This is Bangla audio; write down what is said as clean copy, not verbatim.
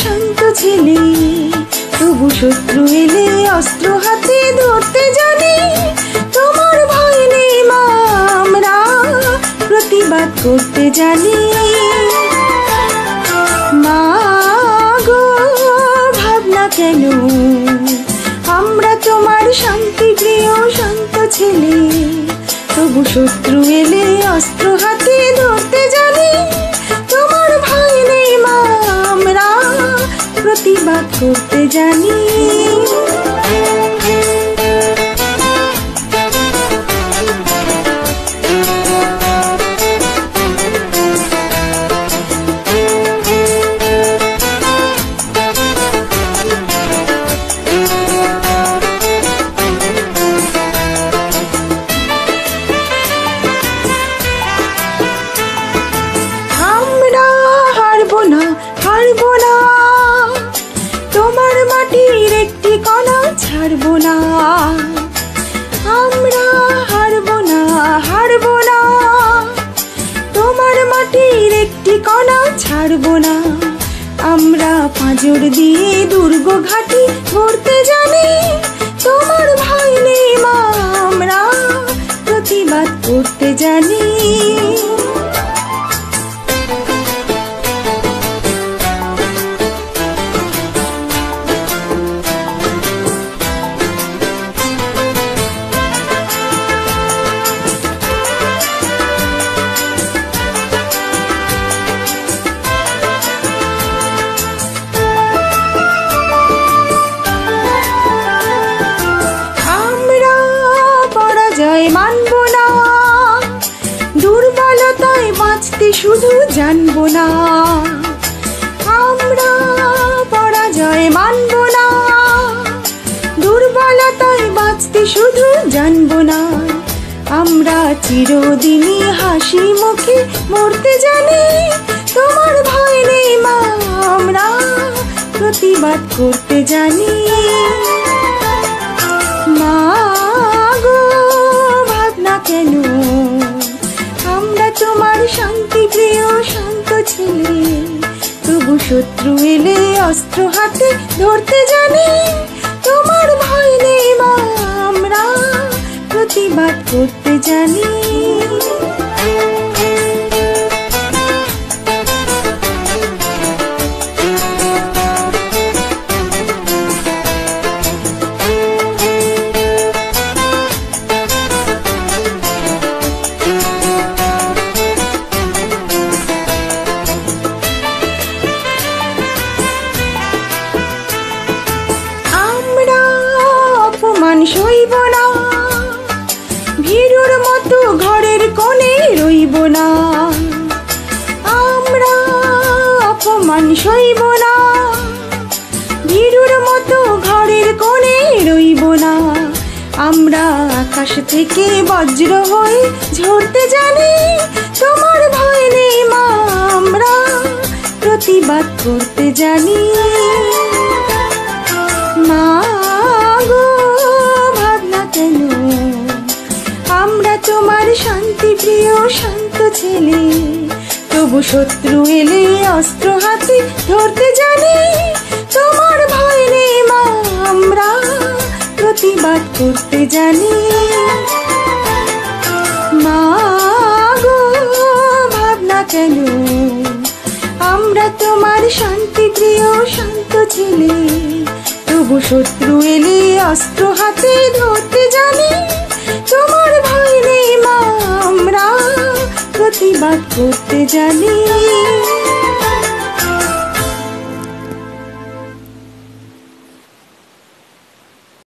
শান্ত ছেলে, তবু শত্রু এলে অস্ত্র হাতে ধরতে জানি। তোমার ভয় নেই মা, আমরা প্রতিবাদ করতে জানি। মা গো ভাবনা কেন, আমরা তোমার শান্তি প্রিয় শান্ত ছেলে, তবু শত্রু এলে অস্ত্র হাতে ধরতে জানি। তোমার ভয় নেই মা, আমরা প্রতিবাদ করতে জানি। হারবো না, তোমার মাটির একটি কণা ছাড়বো না। আমরা হারবো না, হারবো না, তোমার মাটির একটি কণা ছাড়বো না। আমরা পাঁজর দিয়ে দুর্গ ঘাঁটি গড়তে জানি। তোমার ভয় নেই মা, আমরা প্রতিবাদ করতে জানি। মানবো না, দুর্বলতায় বাঁচতে শুধু জানবো না। আমরা পরাজয় মানবো না, দুর্বলতায় বাঁচতে শুধু জানবো না। আমরা চিরদিনই হাসি মুখে মরতে জানি। তোমার ভয় নেই মা, আমরা প্রতিবাদ করতে জানি। মা গো ভাবনা কেন, আমরা তোমার শান্তি প্রিয় শান্ত ছেলে, তবু শত্রু এলে অস্ত্র হাতে ধরতে জানি। তোমার ভয় নেই মা, আমরা প্রতিবাদ করতে জানি। সইব না, ভীরুর মতো ঘরের কোণে রইব না। আমরা অপমান সইব না, ভীরুর মতো ঘরের কোণে রইব না। আমরা আকাশ থেকে বজ্র হয়ে ঝরতে জানি। তোমার ভয় নেই মা, আমরা প্রতিবাদ করতে জানি। মা গো ভাবনা কেন, আমরা তোমার শান্তি প্রিয় শান্ত ছেলে, তবু শত্রু এলে অস্ত্র হাতে ধরতে জানি। তোমার ভয় নেই মা, আমরা প্রতিবাদ করতে জানি। মা গো ভাবনা কেন, আমরা তোমার শান্তি প্রিয় শান্ত ছেলে, তবু শত্রু এলে অস্ত্র হাতে ধরতে জানি। তোমার ভয় নেই মা, আমরা প্রতিবাদ করতে জানি।